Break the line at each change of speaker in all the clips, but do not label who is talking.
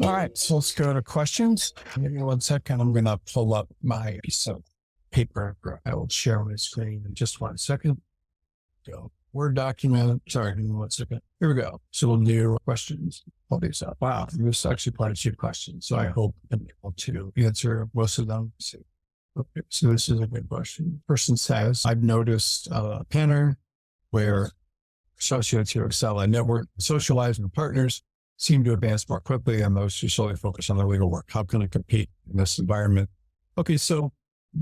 All right, so let's go to questions. Give me 1 second. I'm going to pull up my piece of paper. I will share my screen in just 1 second. Go. Word document. Sorry, give me 1 second. Here we go. So we'll do questions. Pull these up. Wow, there's actually quite a few questions. So I hope I'm able to answer most of them. Okay, so this is a good question. Person says, I've noticed a pattern where associates who excel at network, socializing with partners seem to advance more quickly than those who solely focus on their legal work. How can I compete in this environment? Okay, so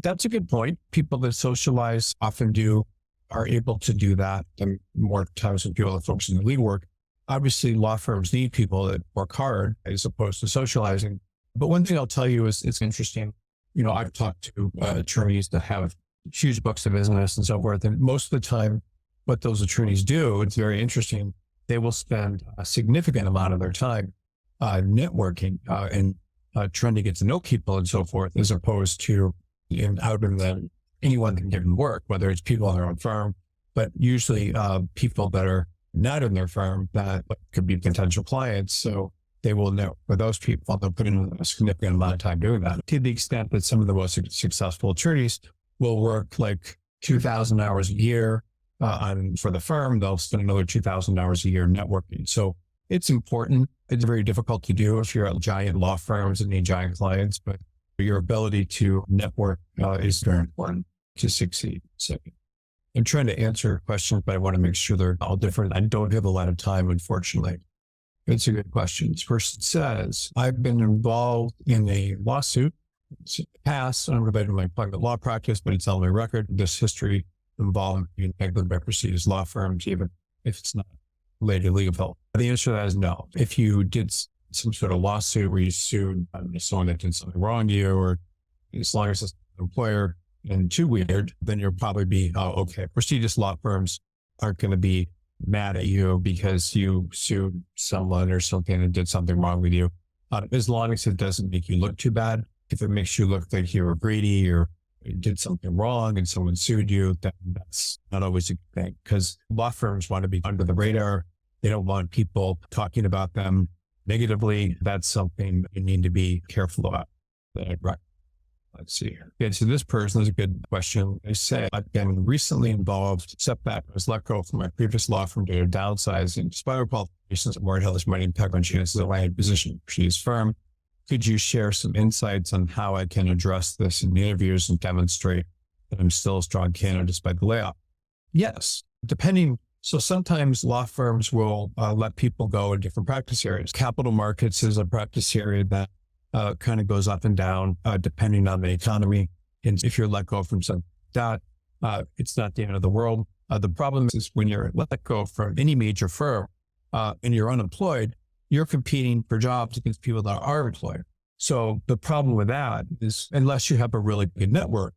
that's a good point. People that socialize often are able to do that and more times than people that focus on their legal work. Obviously, law firms need people that work hard as opposed to socializing. But one thing I'll tell you is it's interesting. I've talked to attorneys that have huge books of business and so forth. And most of the time, what those attorneys do, it's very interesting. They will spend a significant amount of their time networking and trying to get to know people and so forth, as opposed to out in them, anyone can give them work, whether it's people in their own firm, but usually people that are not in their firm that could be potential clients. So they will know for those people, they'll put in a significant amount of time doing that, to the extent that some of the most successful attorneys will work like 2,000 hours a year for the firm. They'll spend another 2,000 hours a year networking. So it's important. It's very difficult to do if you're at giant law firms and need giant clients, but your ability to network is very important to succeed. So I'm trying to answer questions, but I want to make sure they're all different. I don't have a lot of time, unfortunately. It's a good question. This person says, I've been involved in a lawsuit in the past, unrelated to my private law practice, but it's on my record. This history involved in negligent by prestigious law firms, even if it's not related to legal help. The answer to that is no. If you did some sort of lawsuit where you sued someone that did something wrong to you, or as long as it's an employer and too weird, then you'll probably be, okay. Prestigious law firms aren't going to be mad at you because you sued someone or something and did something wrong with you. As long as it doesn't make you look too bad. If it makes you look like you were greedy or you did something wrong and someone sued you, then that's not always a good thing, because law firms want to be under the radar. They don't want people talking about them negatively. That's something you need to be careful about. Right. Let's see here. Okay, so this person is a good question. They say, I've been recently involved, setback, I was let go from my previous law firm due to downsizing. Despite our qualifications, I'm worried how this might impact on chances of landing position for his firm. Could you share some insights on how I can address this in the interviews and demonstrate that I'm still a strong candidate despite the layoff? Yes, depending. So sometimes law firms will let people go in different practice areas. Capital markets is a practice area that kind of goes up and down depending on the economy. And if you're let go from something like that, it's not the end of the world. The problem is when you're let go from any major firm and you're unemployed, you're competing for jobs against people that are employed. So the problem with that is, unless you have a really good network,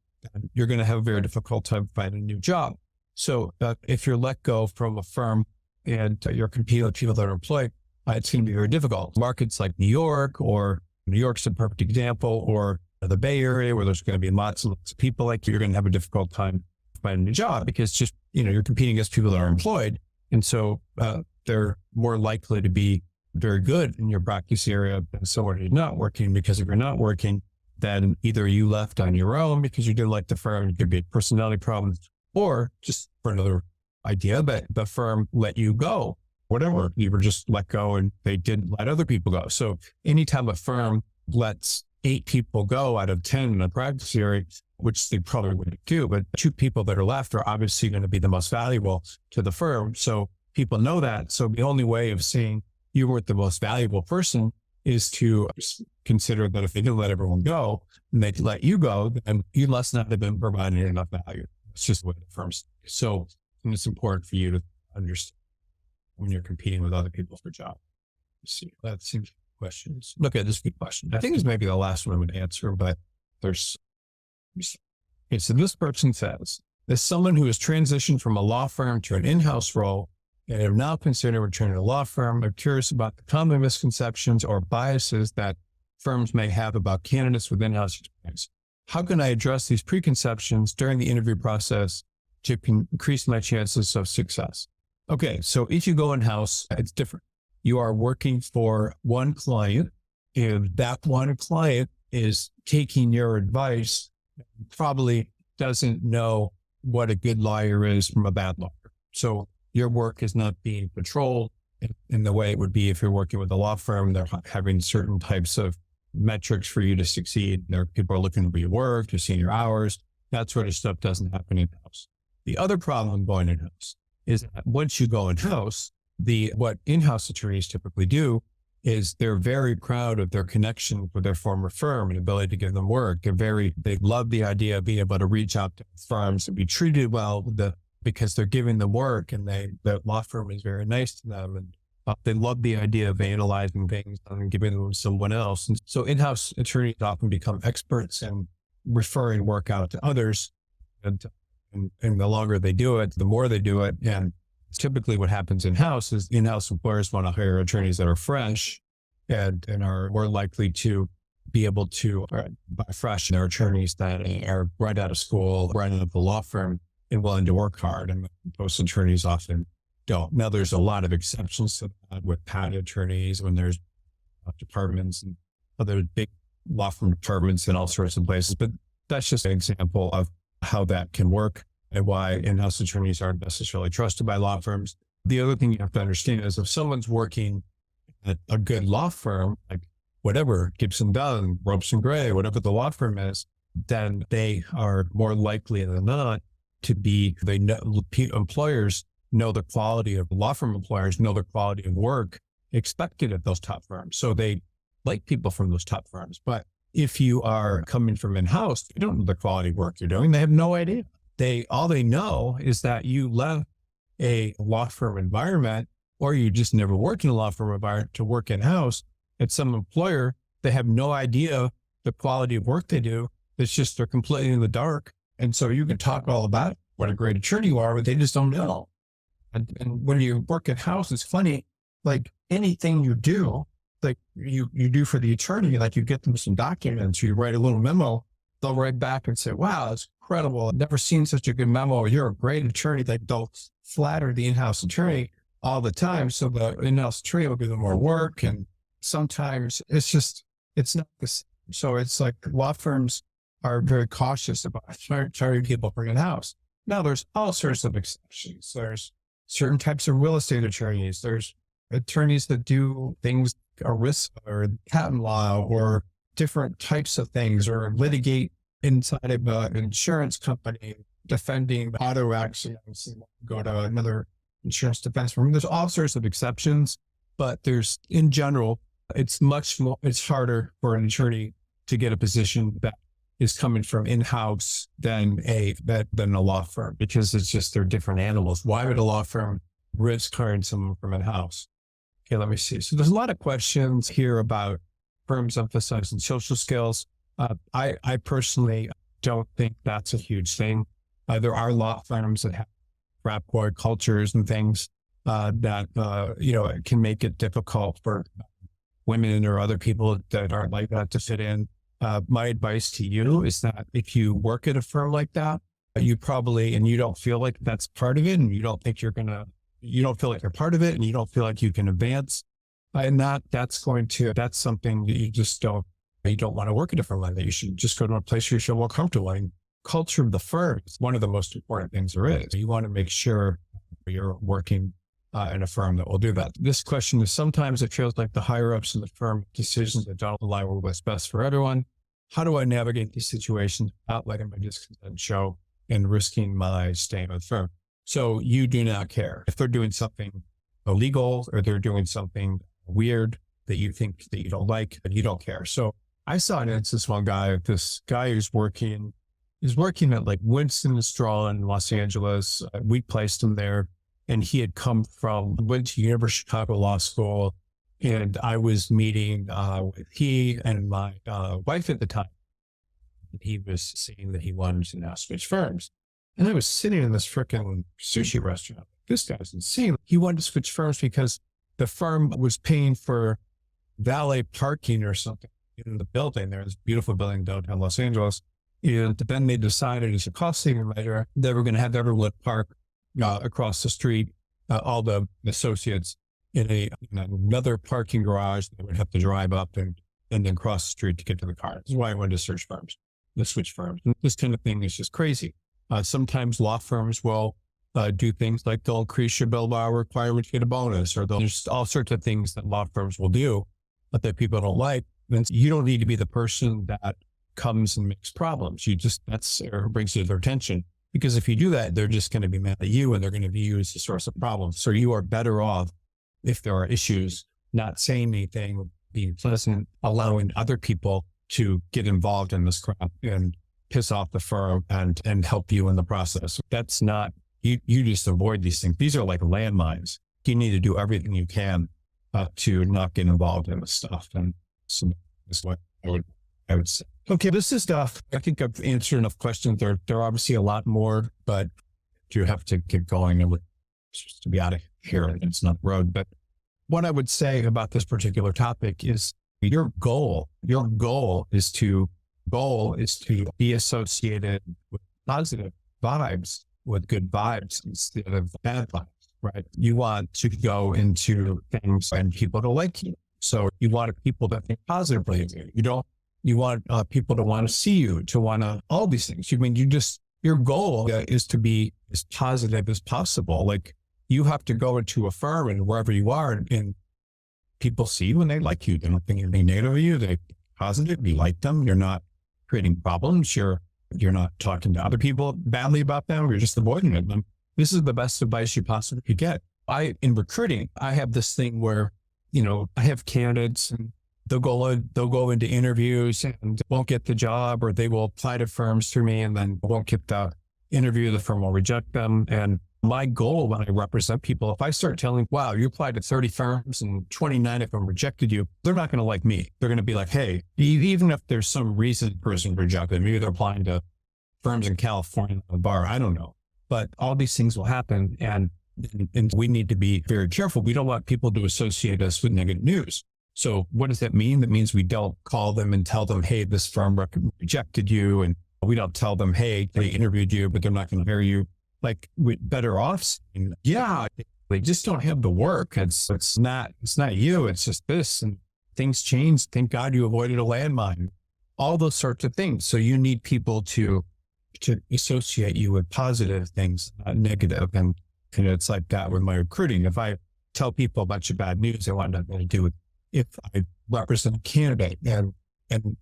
you're going to have a very difficult time finding a new job. So if you're let go from a firm and you're competing with people that are employed, it's going to be very difficult. Markets like New York, or New York's a perfect example, or the Bay Area, where there's going to be lots of people like you, you're going to have a difficult time finding a job because just, you're competing against people that are employed. And so they're more likely to be very good in your practice area than someone who's not working, because if you're not working, then either you left on your own because you didn't like the firm, it could be a personality problem, or just for another idea that the firm let you go, whatever, you were just let go and they didn't let other people go. So anytime a firm lets 8 people go out of 10 in a practice area, which they probably wouldn't do, but 2 people that are left are obviously going to be the most valuable to the firm. So people know that. So the only way of saying you weren't the most valuable person is to consider that if they didn't let everyone go and they let you go, then you must not have been providing enough value. It's just the way the firms. So it's important for you to understand when you're competing with other people for jobs. Let's see, that seems questions. Look at this good question. I think this may be the last one I would answer, but there's. Okay, so this person says, as someone who has transitioned from a law firm to an in-house role and have now considered returning to a law firm, I'm curious about the common misconceptions or biases that firms may have about candidates with in-house experience. How can I address these preconceptions during the interview process to increase my chances of success? Okay, so if you go in-house, it's different. You are working for one client if that one client is taking your advice, probably doesn't know what a good lawyer is from a bad lawyer. So your work is not being patrolled in the way it would be if you're working with a law firm. They're having certain types of metrics for you to succeed. People are looking for your work, to see your hours. That sort of stuff doesn't happen in-house. The other problem going in-house is that once you go in-house, what in-house attorneys typically do is they're very proud of their connection with their former firm and ability to give them work. They love the idea of being able to reach out to firms and be treated well because they're giving them work, and the law firm is very nice to them. And they love the idea of analyzing things and giving them to someone else. And so in-house attorneys often become experts in referring work out to others. And the longer they do it, the more they do it. And typically what happens in-house is in-house employers want to hire attorneys that are fresh and are more likely to be able to buy fresh. They're attorneys that are right out of school, right out of the law firm, and willing to work hard. And most attorneys often don't. Now, there's a lot of exceptions to that with patent attorneys when there's departments and other big law firm departments in all sorts of places. But that's just an example of how that can work and why in-house attorneys aren't necessarily trusted by law firms. The other thing you have to understand is if someone's working at a good law firm, like whatever, Gibson Dunn, Ropes and Gray, whatever the law firm is, then they are more likely than not to be, employers know the quality of law firm employers, know the quality of work expected at those top firms. So they like people from those top firms. But if you are coming from in-house, they don't know the quality of work you're doing. They have no idea. All they know is that you left a law firm environment, or you just never worked in a law firm environment to work in-house at some employer. They have no idea the quality of work they do. It's just, they're completely in the dark. And so you can talk all about what a great attorney you are, but they just don't know. And when you work in-house, it's funny, like anything you do, like you do for the attorney, like you get them some documents, you write a little memo, they'll write back and say, wow, that's incredible. I've never seen such a good memo. You're a great attorney. They'll flatter the in-house attorney all the time. So the in-house attorney will give them more work. And sometimes it's not this. So it's like law firms are very cautious about hiring people from in-house. Now there's all sorts of exceptions. There's certain types of real estate attorneys. There's attorneys that do things, ERISA or patent law or different types of things, or litigate inside of an insurance company, defending auto accidents, and go to another insurance defense firm. There's all sorts of exceptions, but in general, it's harder for an attorney to get a position that is coming from in-house than a law firm, because they're different animals. Why would a law firm risk hiring someone from in-house? Okay, let me see. So there's a lot of questions here about firms emphasizing social skills. I personally don't think that's a huge thing. There are law firms that have frat boy cultures and things that it can make it difficult for women or other people that aren't like that to fit in. My advice to you is that if you work at a firm like that, you don't feel like that's part of it, and you don't feel like you're part of it, and you don't feel like you can advance, and that's something that you don't want to work at a firm like that. You should just go to a place where you feel more comfortable. And culture of the firm is one of the most important things there is. You want to make sure you're working in a firm that will do that. This question is, sometimes it feels like the higher ups in the firm make decisions that don't align with what's best for everyone. How do I navigate these situations without letting my discontent show and risking my staying with the firm? So you do not care if they're doing something illegal or they're doing something weird that you think that you don't like, and you don't care. So I saw an instance, this guy who's working at like Winston & Strawn in Los Angeles. We placed him there, and he had went to University of Chicago Law School, and I was meeting with he and my wife at the time. He was saying that he wanted to now switch firms. And I was sitting in this frickin' sushi restaurant. This guy's insane. He wanted to switch firms because the firm was paying for valet parking or something in the building. There's a beautiful building downtown Los Angeles. And then they decided, as a cost-saving measure, they were going to have everyone park across the street, all the associates in another parking garage. They would have to drive up and and then cross the street to get to the car. This is why I wanted to search firms, the switch firms. And this kind of thing is just crazy. Sometimes law firms will do things like they'll increase your billable hour requirement to get a bonus, or there's all sorts of things that law firms will do, but that people don't like. Then you don't need to be the person that comes and makes problems. That's brings to their attention. Because if you do that, they're just going to be mad at you and they're going to view you as the source of problems. So you are better off, if there are issues, not saying anything, being pleasant, allowing other people to get involved in this crap and piss off the firm and help you in the process. That's not, you just avoid these things. These are like landmines. You need to do everything you can to not get involved in this stuff. And so that's what I would say. Okay, this is stuff. I think I've answered enough questions. There are obviously a lot more, but you have to keep going and just to be out of here. It's not the road. But what I would say about this particular topic is your goal is to be associated with positive vibes, with good vibes instead of bad vibes, right? You want to go into things and people to like you. So you want people to think positively of you. You want people to want to see you, to want to, all these things. Your goal is to be as positive as possible. Like you have to go into a firm and wherever you are and people see you and they like you. They don't think anything negative of you. They're positive. You like them. You're not creating problems. You're not talking to other people badly about them. You're just avoiding them. This is the best advice you possibly could get. In recruiting, I have this thing where, I have candidates and they'll go into interviews and won't get the job, or they will apply to firms through me and then won't get the interview. The firm will reject them. And my goal when I represent people, if I start telling, wow, you applied to 30 firms and 29 of them rejected you, they're not going to like me. They're going to be like, hey, even if there's some reason the person rejected, maybe they're applying to firms in California, a bar, I don't know. But all these things will happen. And we need to be very careful. We don't want people to associate us with negative news. So what does that mean? That means we don't call them and tell them, hey, this firm rejected you. And we don't tell them, hey, they interviewed you, but they're not going to hire you. Like we're better off saying, yeah, they just don't have the work. It's not you. It's just this, and things change. Thank God you avoided a landmine, all those sorts of things. So you need people to associate you with positive things, not negative. And it's like that with my recruiting. If I tell people a bunch of bad news, they want nothing to do with. If I represent a candidate and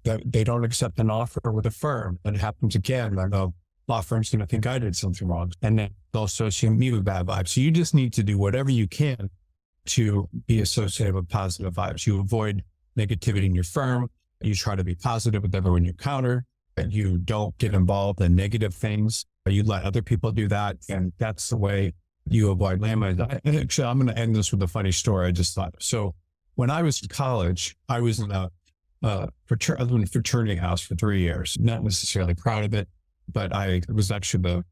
they don't accept an offer with a firm, and it happens again, I know law firm's going to think I did something wrong, and then they'll associate me with bad vibes. So you just need to do whatever you can to be associated with positive vibes. You avoid negativity in your firm. You try to be positive with everyone you encounter, and you don't get involved in negative things. You let other people do that, and that's the way you avoid landmines. Actually, I'm going to end this with a funny story I just thought of. So when I was in college, I was in a fraternity house for 3 years. Not necessarily proud of it, but it was actually the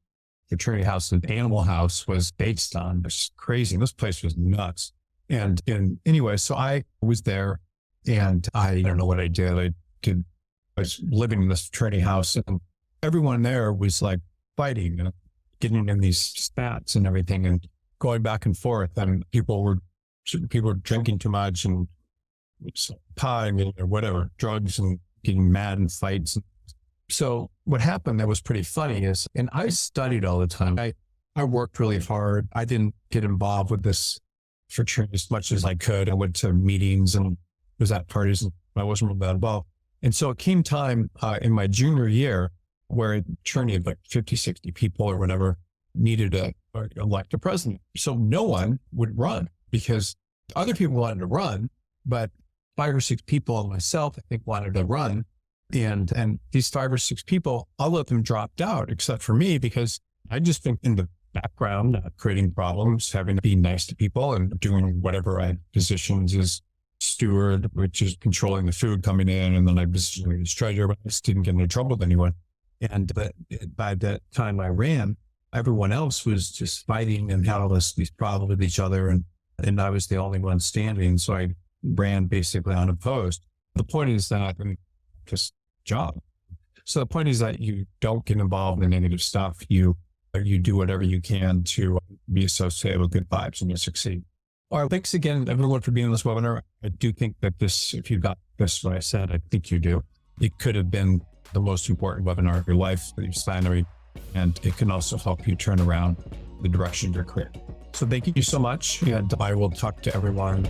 fraternity house that Animal House was based on. It was crazy. This place was nuts. And anyway, so I was there and I don't know what I did. I was living in this fraternity house and everyone there was like fighting and getting in these spats and everything and going back and forth. And people were drinking too much and pot and or whatever, drugs, and getting mad and fights. So what happened that was pretty funny is, and I studied all the time. I worked really hard. I didn't get involved with this fraternity as much as I could. I went to meetings and was at parties and I wasn't really that involved. And so it came time in my junior year where a fraternity of like 50, 60 people or whatever needed to elect a president. So no one would run because other people wanted to run, but 5 or 6 people and myself, I think, wanted to run. And these 5 or 6 people, all of them dropped out except for me because I just been in the background, creating problems, having to be nice to people and doing whatever I had positions as steward, which is controlling the food coming in. And then I was as treasurer, but I just didn't get into trouble with anyone. But by that time I ran, everyone else was just fighting and had all these problems with each other. And I was the only one standing. So I ran basically unopposed. The point is that just job. So the point is that you don't get involved in negative stuff. You do whatever you can to be associated with good vibes and you succeed. All right, thanks again, everyone, for being on this webinar. I do think that if you got this, what I said, I think you do. It could have been the most important webinar of your life for your salary, and it can also help you turn around the direction of your career. So thank you so much, and I will talk to everyone.